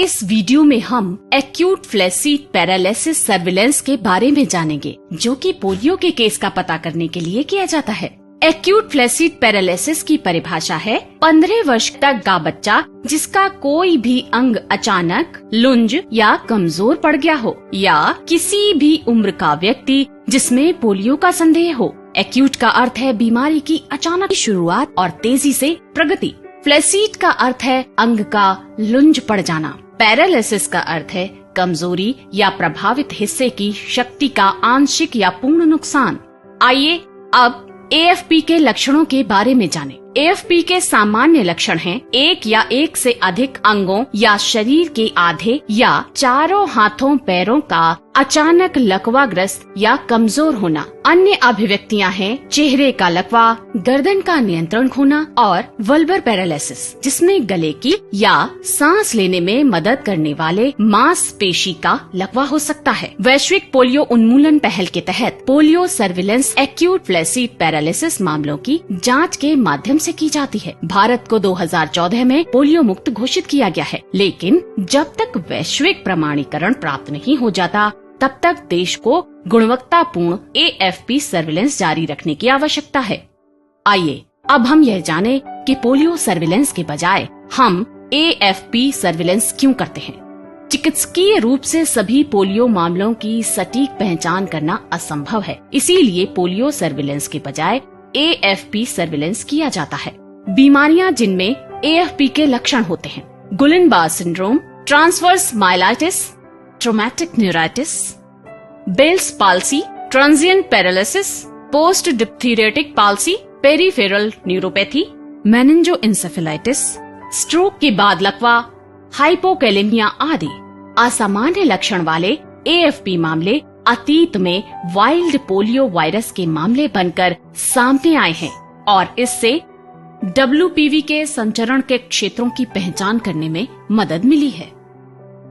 इस वीडियो में हम एक्यूट फ्लैसीड पैरालिसिस सर्विलेंस के बारे में जानेंगे, जो कि पोलियो के केस का पता करने के लिए किया जाता है। एक्यूट फ्लैसीड पैरालिसिस की परिभाषा है 15 वर्ष तक का बच्चा जिसका कोई भी अंग अचानक लुंज या कमजोर पड़ गया हो, या किसी भी उम्र का व्यक्ति जिसमें पोलियो का संदेह हो। एक्यूट का अर्थ है बीमारी की अचानक शुरुआत और तेजी से प्रगति। फ्लैसीड का अर्थ है अंग का लुंज पड़ जाना। पैरालिसिस का अर्थ है कमजोरी या प्रभावित हिस्से की शक्ति का आंशिक या पूर्ण नुकसान। आइए अब AFP के लक्षणों के बारे में जानें। AFP के सामान्य लक्षण हैं एक या एक से अधिक अंगों या शरीर के आधे या चारों हाथों पैरों का अचानक लकवाग्रस्त या कमजोर होना। अन्य अभिव्यक्तियां हैं चेहरे का लकवा, गर्दन का नियंत्रण खोना और वल्बर पैरालिसिस, जिसमें गले की या सांस लेने में मदद करने वाले मांसपेशी का लकवा हो सकता है। वैश्विक पोलियो उन्मूलन पहल के तहत पोलियो सर्विलेंस एक्यूट फ्लैसीड पैरालिसिस मामलों की जांच के माध्यम से की जाती है। भारत को 2014 में पोलियो मुक्त घोषित किया गया है, लेकिन जब तक वैश्विक प्रमाणीकरण प्राप्त नहीं हो जाता तब तक देश को गुणवत्तापूर्ण AFP सर्विलेंस जारी रखने की आवश्यकता है। आइए अब हम यह जानें कि पोलियो सर्विलेंस के बजाय हम AFP सर्विलेंस क्यों करते हैं। चिकित्सकीय रूप से सभी पोलियो मामलों की सटीक पहचान करना असंभव है, इसीलिए पोलियो सर्विलेंस के बजाय AFP सर्विलेंस किया जाता है। बीमारियां जिनमें AFP के लक्षण होते हैं: Guillain Barre syndrome, transverse myelitis, traumatic neuritis, Bell's palsy, transient paralysis, post diphtheritic palsy, peripheral neuropathy, meningoencephalitis, stroke के बाद लकवा, हाइपोकैलेमिया आदि। असामान्य लक्षण वाले AFP मामले अतीत में वाइल्ड पोलियो वायरस के मामले बनकर सामने आए हैं और इससे WPV के संचरण के क्षेत्रों की पहचान करने में मदद मिली है।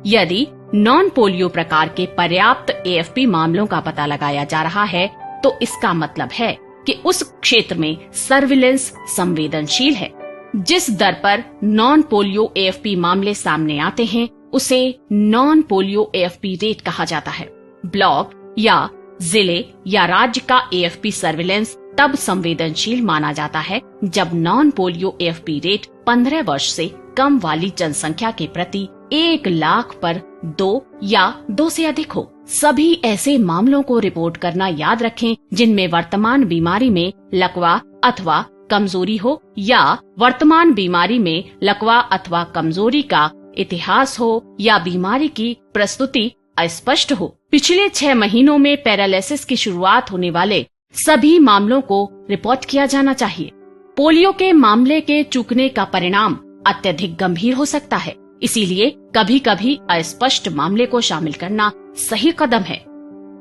यदि नॉन पोलियो प्रकार के पर्याप्त AFP मामलों का पता लगाया जा रहा है, तो इसका मतलब है कि उस क्षेत्र में सर्विलेंस संवेदनशील है। जिस दर पर नॉन पोलियो AFP मामले सामने आते हैं, उसे नॉन पोलियो AFP रेट कहा जाता है। ब्लॉक या जिले या राज्य का AFP सर्विलेंस तब संवेदनशील माना जाता है जब नॉन पोलियो AFP रेट 15 वर्ष से कम वाली जनसंख्या के प्रति 1 लाख पर 2 या 2 से अधिक हो। सभी ऐसे मामलों को रिपोर्ट करना याद रखें जिनमें वर्तमान बीमारी में लकवा अथवा कमजोरी हो, या वर्तमान बीमारी में लकवा अथवा कमजोरी का इतिहास हो, या बीमारी की प्रस्तुति अस्पष्ट हो। पिछले 6 महीनों में पैरालिसिस की शुरुआत होने वाले सभी मामलों को रिपोर्ट किया जाना चाहिए। पोलियो के मामले के चूकने का परिणाम अत्यधिक गंभीर हो सकता है, इसीलिए कभी कभी अस्पष्ट मामले को शामिल करना सही कदम है,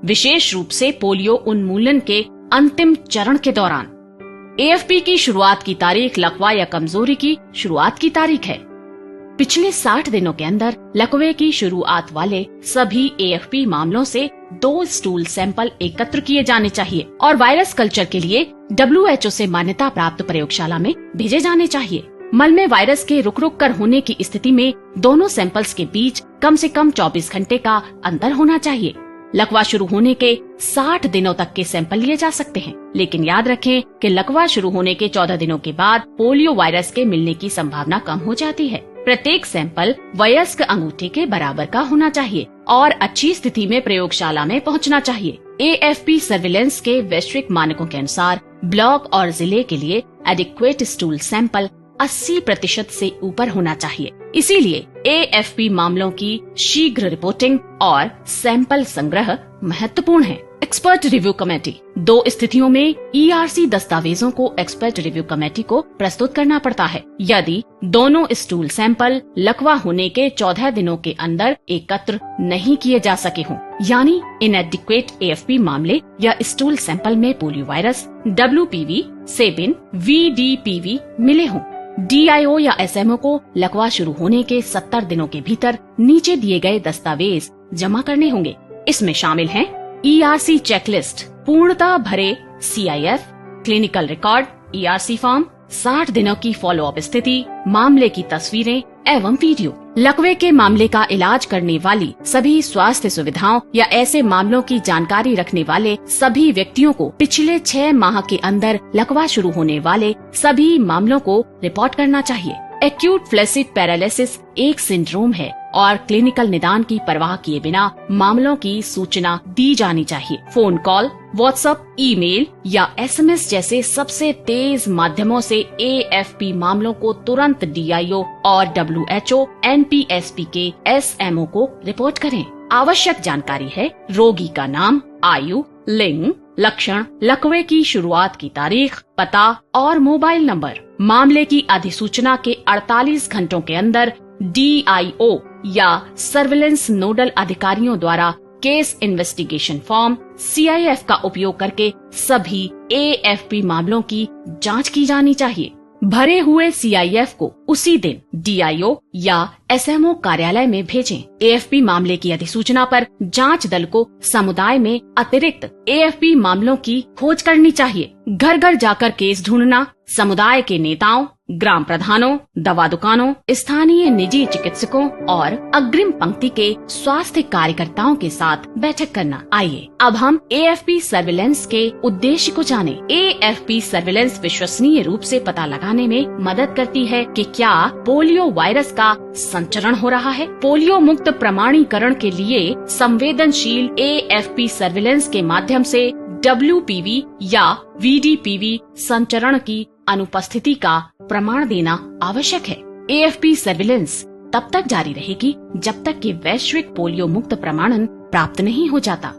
विशेष रूप से पोलियो उन्मूलन के अंतिम चरण के दौरान। AFP की शुरुआत की तारीख लकवा या कमजोरी की शुरुआत की तारीख है। पिछले 60 दिनों के अंदर लकवे की शुरुआत वाले सभी AFP मामलों से 2 स्टूल सैंपल एकत्र किए जाने चाहिए और वायरस कल्चर के लिए WHO से मान्यता प्राप्त प्रयोगशाला में भेजे जाने चाहिए। मल में वायरस के रुक रुक कर होने की स्थिति में दोनों सैंपल्स के बीच कम से कम 24 घंटे का अंतर होना चाहिए। लकवा शुरू होने के 60 दिनों तक के सैंपल लिए जा सकते हैं, लेकिन याद रखें कि लकवा शुरू होने के 14 दिनों के बाद पोलियो वायरस के मिलने की संभावना कम हो जाती है। प्रत्येक सैंपल वयस्क अंगूठे के बराबर का होना चाहिए और अच्छी स्थिति में प्रयोगशाला में पहुंचना चाहिए। AFP सर्विलेंस के वैश्विक मानकों के अनुसार ब्लॉक और जिले के लिए एडिक्वेट स्टूल सैंपल 80% से ऊपर होना चाहिए। इसीलिए AFP मामलों की शीघ्र रिपोर्टिंग और सैंपल संग्रह महत्वपूर्ण है। एक्सपर्ट रिव्यू कमेटी 2 स्थितियों में ERC दस्तावेजों को एक्सपर्ट रिव्यू कमेटी को प्रस्तुत करना पड़ता है। यदि दोनों स्टूल सैंपल लकवा होने के 14 दिनों के अंदर एकत्र नहीं किए जा सके हों, यानी इनएडिक्वेट AFP मामले या स्टूल सैंपल में polio virus, WPV, Sabin, VDPV मिले हों। DIO या SMO को लकवा शुरू होने के 70 दिनों के भीतर नीचे दिए गए दस्तावेज जमा करने होंगे। इसमें शामिल हैं ERC चेकलिस्ट, पूर्णतः भरे CIF, clinical record, ERC form, 60 दिनों की फॉलो अप स्थिति, मामले की तस्वीरें, एवं वीडियो। लकवे के मामले का इलाज करने वाली सभी स्वास्थ्य सुविधाओं या ऐसे मामलों की जानकारी रखने वाले सभी व्यक्तियों को पिछले 6 माह के अंदर लकवा शुरू होने वाले सभी मामलों को रिपोर्ट करना चाहिए। एक्यूट फ्लैसिड पैरालिसिस एक सिंड्रोम है और क्लिनिकल निदान की परवाह किए बिना मामलों की सूचना दी जानी चाहिए। फोन कॉल, व्हाट्सएप, ईमेल या एसएमएस जैसे सबसे तेज माध्यमों से AFP मामलों को तुरंत DIO और WHO, NPSP के SMO को रिपोर्ट करें। आवश्यक जानकारी है रोगी का नाम, आयु, लिंग, लक्षण, लकवे की शुरुआत की तारीख, पता और मोबाइल नंबर। मामले की अधिसूचना के 48 घंटों के अंदर DIO या सर्विलेंस नोडल अधिकारियों द्वारा केस इन्वेस्टिगेशन फॉर्म CIF का उपयोग करके सभी AFP मामलों की जांच की जानी चाहिए। भरे हुए CIF को उसी दिन DIO या SMO कार्यालय में भेजें। AFP मामले की अधिसूचना पर जांच दल को समुदाय में अतिरिक्त AFP मामलों की खोज करनी चाहिए। घर घर जाकर केस ढूंढना, समुदाय के नेताओं, ग्राम प्रधानों, दवा दुकानों, स्थानीय निजी चिकित्सकों और अग्रिम पंक्ति के स्वास्थ्य कार्यकर्ताओं के साथ बैठक करना। आइए अब हम AFP सर्विलेंस के उद्देश्य को जानें। AFP सर्विलेंस विश्वसनीय रूप से पता लगाने में मदद करती है कि क्या पोलियो वायरस का संचरण हो रहा है। पोलियो मुक्त प्रमाणीकरण के लिए संवेदनशील AFP सर्विलेंस के माध्यम से WPV या VDPV संचरण की अनुपस्थिति का प्रमाण देना आवश्यक है। AFP सर्विलेंस तब तक जारी रहेगी जब तक कि वैश्विक पोलियो मुक्त प्रमाणन प्राप्त नहीं हो जाता।